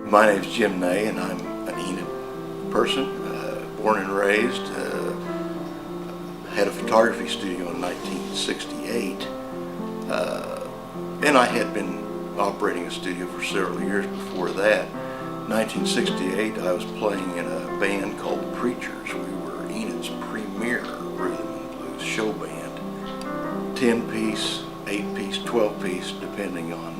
My name's Jim Ney, and I'm an Enid person, born and raised. Had a photography studio in 1968, and I had been operating a studio for several years before that. 1968, I was playing in a band called The Preachers. We were Enid's premier rhythm and blues show band. 10-piece, 8-piece, 12-piece, depending on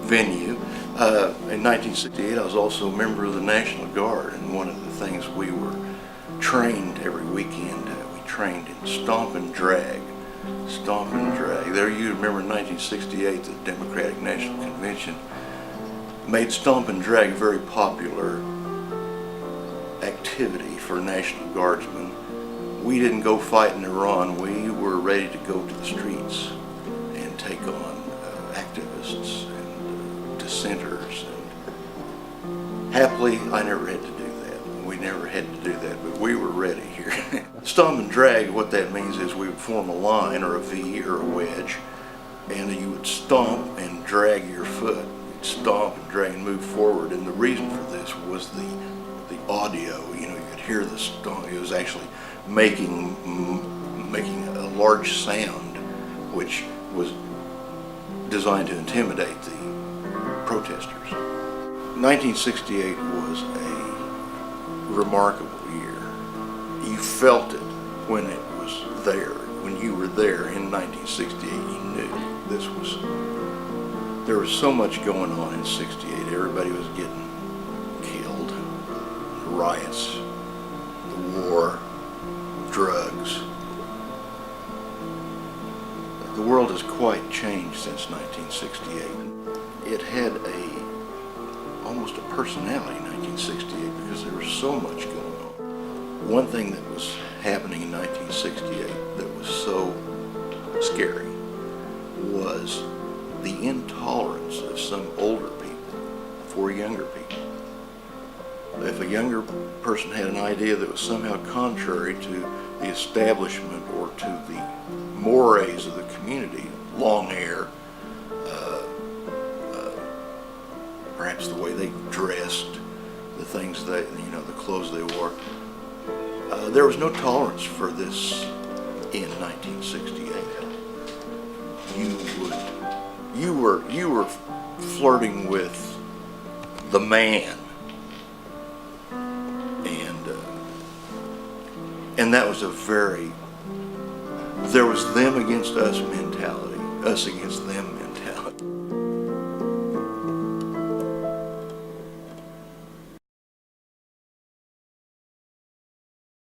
venue. In 1968, I was also a member of the National Guard, and one of the things we were trained every weekend, we trained in stomp and drag. Stomp and drag. There, you remember in 1968, the Democratic National Convention made stomp and drag a very popular activity for National Guardsmen. We didn't go fight in Iran. We were ready to go to the streets and take on activists and dissenters. And happily, I never had to do that. We never had to do that, but we were ready here. Stomp and drag, what that means is we would form a line or a V or a wedge, and you would stomp and drag your foot. You'd stomp and drag and move forward, and the reason for this was the audio. You know, you could hear the stomp. It was actually making a large sound, which was designed to intimidate the protesters. 1968 was a remarkable year. You felt it when it was there. When you were there in 1968, you knew there was so much going on in 68. Everybody was getting killed. The riots, the war, drugs. The world has quite changed since 1968. It had almost a personality in 1968 because there was so much going on. One thing that was happening in 1968 that was so scary was the intolerance of some older people for younger people. If a younger person had an idea that was somehow contrary to the establishment or to the mores of the community, long hair, perhaps the way they dressed, the things the clothes they wore, there was no tolerance for this in 1968. You were flirting with the man, and that was there was them against us mentality, us against them mentality.